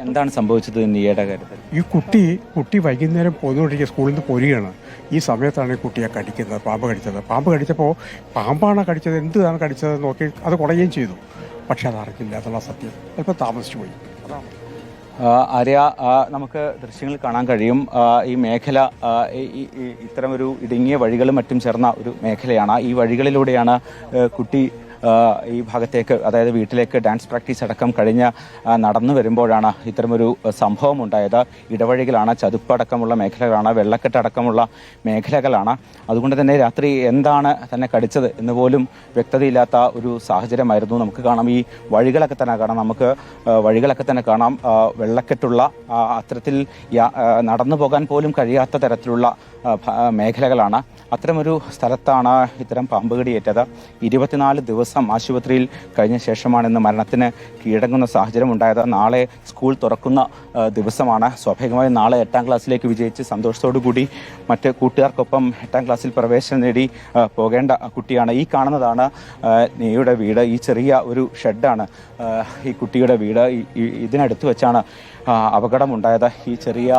എന്താണ് സംഭവിച്ചത് നീയുടെ കാര്യത്തിൽ? ഈ കുട്ടി വൈകുന്നേരം പോന്നുകൊണ്ടിരിക്കുക, സ്കൂളിൽ നിന്ന് പോരുകയാണ്. ഈ സമയത്താണ് ഈ കുട്ടിയെ കടിക്കുന്നത്, പാമ്പ് കടിച്ചത്. പാമ്പ് കടിച്ചപ്പോൾ പാമ്പാണ് കടിച്ചത്, എന്താണ് കടിച്ചത് നോക്കി അത് കുടയുകയും ചെയ്തു. പക്ഷെ അത് അറിഞ്ഞില്ല എന്നുള്ള സത്യം. ചിലപ്പോൾ താമസിച്ചു പോയി. അതാണ് ആര്യ, നമുക്ക് ദൃശ്യങ്ങൾ കാണാൻ കഴിയും. ഈ മേഖല ഇത്തരമൊരു ഇടുങ്ങിയ വഴികളും മറ്റും ചേർന്ന ഒരു മേഖലയാണ്. ഈ വഴികളിലൂടെയാണ് കുട്ടി ഈ ഭാഗത്തേക്ക്, അതായത് വീട്ടിലേക്ക് ഡാൻസ് പ്രാക്ടീസ് അടക്കം കഴിഞ്ഞ് നടന്നു വരുമ്പോഴാണ് ഇത്തരമൊരു സംഭവം ഉണ്ടായത്. ഇടവഴികളാണ്, ചതുപ്പടക്കമുള്ള മേഖലകളാണ്, വെള്ളക്കെട്ടടക്കമുള്ള മേഖലകളാണ്. അതുകൊണ്ട് തന്നെ രാത്രി എന്താണ് തന്നെ കടിച്ചത് എന്ന് പോലും വ്യക്തതയില്ലാത്ത ഒരു സാഹചര്യമായിരുന്നു. നമുക്ക് കാണാം, ഈ വഴികളൊക്കെ തന്നെ കാണാം, വെള്ളക്കെട്ടുള്ള അത്തരത്തിൽ നടന്നു പോകാൻ പോലും കഴിയാത്ത തരത്തിലുള്ള മേഖലകളാണ്. അത്തരമൊരു സ്ഥലത്താണ് ഇത്തരം പാമ്പ് കടിയേറ്റത്. 24 ദിവസം ആശുപത്രിയിൽ കഴിഞ്ഞ ശേഷമാണ് ഇന്ന് മരണത്തിന് കീഴടങ്ങുന്ന സാഹചര്യം ഉണ്ടായത്. നാളെ സ്കൂൾ തുറക്കുന്ന ദിവസമാണ്. സ്വാഭാവികമായും നാളെ 8ാം ക്ലാസ്സിലേക്ക് വിജയിച്ച് സന്തോഷത്തോടു കൂടി മറ്റ് കൂട്ടുകാർക്കൊപ്പം 8ാം ക്ലാസ്സിൽ പ്രവേശനം നേടി പോകേണ്ട കുട്ടിയാണ്. ഈ കാണുന്നതാണ് നീയുടെ വീട്. ഈ ചെറിയ ഒരു ഷെഡാണ് ഈ കുട്ടിയുടെ വീട്. ഇതിനടുത്ത് വെച്ചാണ് അപകടമുണ്ടായത്. ഈ ചെറിയ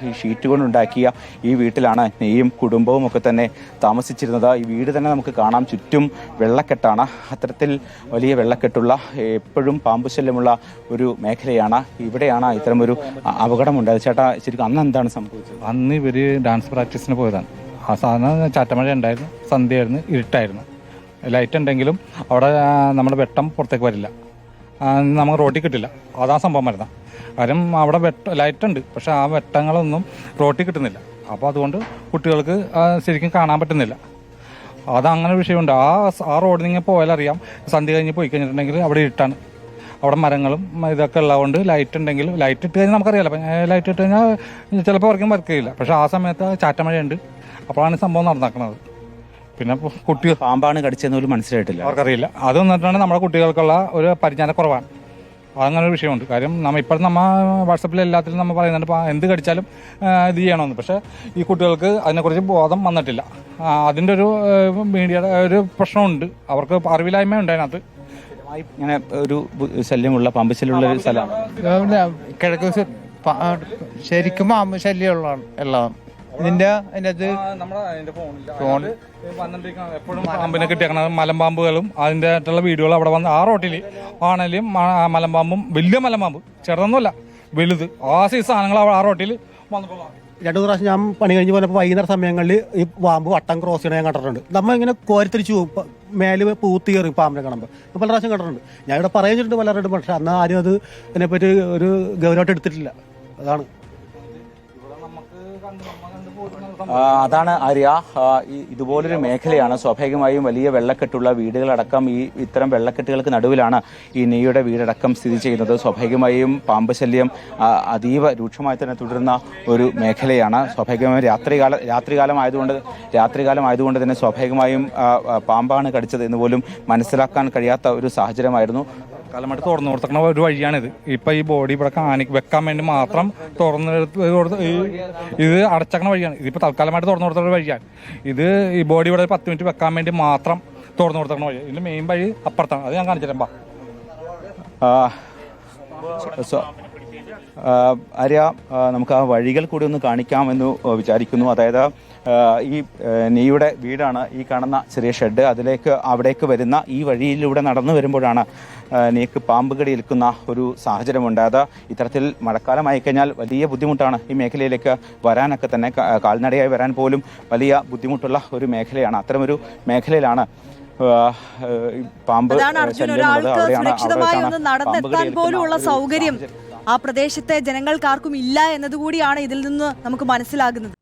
ഈ ഷീറ്റ് കൊണ്ടുണ്ടാക്കിയ ഈ വീട്ടിലാണ് നെയ്യും കുടുംബവും ഒക്കെ തന്നെ താമസിച്ചിരുന്നത്. ഈ വീട് തന്നെ നമുക്ക് കാണാം, ചുറ്റും വെള്ളക്കെട്ടാണ്. അത്തരത്തിൽ വലിയ വെള്ളക്കെട്ടുള്ള, എപ്പോഴും പാമ്പുശല്യമുള്ള ഒരു മേഖലയാണ്. ഇവിടെയാണ് ഇത്തരമൊരു അപകടമുണ്ടായത്. ചേട്ടാ, ശരിക്കും അന്ന് എന്താണ് സംഭവിച്ചത്? അന്ന് ഇവർ ഡാൻസ് പ്രാക്ടീസിന് പോയതാണ്. ആ സാധനം ചാറ്റമഴ ഉണ്ടായിരുന്നു, സന്ധ്യയായിരുന്നു, ഇരുട്ടായിരുന്നു. ലൈറ്റ് ഉണ്ടെങ്കിലും അവിടെ നമ്മുടെ വെട്ടം പുറത്തേക്ക് വരില്ല, നമുക്ക് റോട്ടിൽ കിട്ടില്ല. അതാ സംഭവം വരുന്നത്. കാര്യം അവിടെ ലൈറ്റ് ഉണ്ട്, പക്ഷെ ആ വെട്ടങ്ങളൊന്നും റോട്ടിൽ കിട്ടുന്നില്ല. അപ്പോൾ അതുകൊണ്ട് കുട്ടികൾക്ക് ശരിക്കും കാണാൻ പറ്റുന്നില്ല. അതങ്ങനെ വിഷയമുണ്ട്. ആ റോഡിൽ നിന്ന് പോയാലറിയാം, സന്ധ്യ കഴിഞ്ഞ് പോയി കഴിഞ്ഞിട്ടുണ്ടെങ്കിൽ അവിടെ ഇരുട്ടാണ്. അവിടെ മരങ്ങളും ഇതൊക്കെ ഉള്ളതുകൊണ്ട് ലൈറ്റ് ഉണ്ടെങ്കിൽ, ലൈറ്റ് ഇട്ട് കഴിഞ്ഞാൽ നമുക്കറിയാലോ, ലൈറ്റ് ഇട്ട് കഴിഞ്ഞാൽ ചിലപ്പോൾ വർക്ക് ചെയ്യില്ല. പക്ഷെ ആ സമയത്ത് ചാറ്റമഴയുണ്ട്, അപ്പോഴാണ് സംഭവം നടന്നിരിക്കുന്നത്. പിന്നെ കുട്ടികൾ പാമ്പാണ് കടിച്ചതെന്ന് പോലും മനസ്സിലായിട്ടില്ല, അവർക്കറിയില്ല. അത് വന്നിട്ടാണ് നമ്മുടെ കുട്ടികൾക്കുള്ള ഒരു പരിജ്ഞാനക്കുറവാണ്. അതങ്ങനെ ഒരു വിഷയമുണ്ട്. കാര്യം ഇപ്പോഴും വാട്സപ്പിൽ എല്ലാത്തിലും നമ്മൾ പറയുന്നുണ്ട് എന്ത് കടിച്ചാലും ഇത് ചെയ്യണമെന്ന്. പക്ഷേ ഈ കുട്ടികൾക്ക് അതിനെക്കുറിച്ച് ബോധം വന്നിട്ടില്ല. അതിൻ്റെ ഒരു മീഡിയയുടെ ഒരു പ്രശ്നമുണ്ട്, അവർക്ക് അറിവില്ലായ്മയുണ്ട് അതിനകത്ത്. ഇങ്ങനെ ഒരു ശല്യമുള്ള, പാമ്പ് ശല്യമുള്ള ഒരു സ്ഥലമാണ് കിഴക്ക്. ശരിക്കും പാമ്പ് ശല്യമുള്ള എല്ലാം ഇതിന്റെ ഫോൺ എപ്പോഴും പാമ്പിനെ കിട്ടിയേക്കണത് മലമ്പാമ്പുകളും അതിൻ്റെ ആയിട്ടുള്ള വീഡിയോകൾ അവിടെ വന്ന് ആ റോട്ടിൽ ആണെങ്കിലും മലമ്പാമ്പും, വലിയ മലമ്പാമ്പ്, ചെറുതൊന്നുമല്ല, വലുത്. ആ സൈസ് സാധനങ്ങൾ ആ റോട്ടിൽ വന്നപ്പോൾ 2 പ്രാവശ്യം ഞാൻ പണി കഴിഞ്ഞ് പോയപ്പോൾ വൈകുന്നേര സമയങ്ങളിൽ ഈ പാമ്പ് വട്ടം ക്രോസ് ചെയ്യണ ഞാൻ കണ്ടിട്ടുണ്ട്. നമ്മൾ ഇങ്ങനെ കോരിത്തിരിച്ചു പോകും, മേല് പൂത്തി കയറി പാമ്പിനെ കാണുമ്പോൾ പല പ്രാവശ്യം കണ്ടിട്ടുണ്ട്. ഞാൻ ഇവിടെ പറഞ്ഞിട്ടുണ്ട് പലരോടും, പക്ഷെ അന്ന് ആരും അത് അതിനെപ്പറ്റി ഒരു ഗൗരവമായിട്ട് എടുത്തിട്ടില്ല. അതാണ് അതാണ് ആര്യ, ഇതുപോലൊരു മേഖലയാണ്. സ്വാഭാവികമായും വലിയ വെള്ളക്കെട്ടുള്ള വീടുകളടക്കം ഇത്തരം വെള്ളക്കെട്ടുകൾക്ക് നടുവിലാണ് ഈ നെയ്യുടെ വീടടക്കം സ്ഥിതി ചെയ്യുന്നത്. സ്വാഭാവികമായും പാമ്പ് ശല്യം അതീവ രൂക്ഷമായി തന്നെ തുടരുന്ന ഒരു മേഖലയാണ്. സ്വാഭാവികമായും രാത്രികാലമായതുകൊണ്ട് തന്നെ സ്വാഭാവികമായും പാമ്പാണ് കടിച്ചത് എന്ന് പോലും മനസ്സിലാക്കാൻ കഴിയാത്ത ഒരു സാഹചര്യമായിരുന്നു. തൽക്കാലമായിട്ട് തുറന്നു കൊടുക്കുന്ന ഒരു വഴിയാണിത്. ഇപ്പം ഈ ബോഡി ഇവിടെ വെക്കാൻ വേണ്ടി മാത്രം ഇത് അടച്ചക്കണ വഴിയാണ്. ഇതിപ്പോൾ തൽക്കാലമായിട്ട് തുറന്നു കൊടുത്ത ഒരു വഴിയാണ് ഇത്. ഈ ബോഡി ഇവിടെ 10 മിനിറ്റ് വെക്കാൻ വേണ്ടി മാത്രം തുറന്നു കൊടുക്കുന്ന വഴി. ഇതിൻ്റെ മെയിൻ വഴി അപ്പുറത്താണ്, അത് ഞാൻ കാണിച്ചു തരാം. ആര്യ, നമുക്ക് ആ വഴികൾ കൂടി ഒന്ന് കാണിക്കാമെന്ന് വിചാരിക്കുന്നു. അതായത് ഈ നീയുടെ വീടാണ് ഈ കാണുന്ന ചെറിയ ഷെഡ്. അവിടേക്ക് വരുന്ന ഈ വഴിയിലൂടെ നടന്നു വരുമ്പോഴാണ് നീക്ക് പാമ്പ് കടി ഏൽക്കുന്ന ഒരു സാഹചര്യമുണ്ടായത്. ഇത്തരത്തിൽ മഴക്കാലമായി കഴിഞ്ഞാൽ വലിയ ബുദ്ധിമുട്ടാണ് ഈ മേഖലയിലേക്ക് വരാനൊക്കെ തന്നെ. കാൽനടയായി വരാൻ പോലും വലിയ ബുദ്ധിമുട്ടുള്ള ഒരു മേഖലയാണ്. അത്തരമൊരു മേഖലയിലാണ് പാമ്പ് സുരക്ഷിതമായി ഒന്ന് നടന്നെത്താൻ പോലുള്ള സൗകര്യം ആ പ്രദേശത്തെ ജനങ്ങൾക്കാർക്കും ഇല്ല എന്നതുകൂടിയാണ് ഇതിൽ നിന്ന് നമുക്ക് മനസ്സിലാകുന്നത്.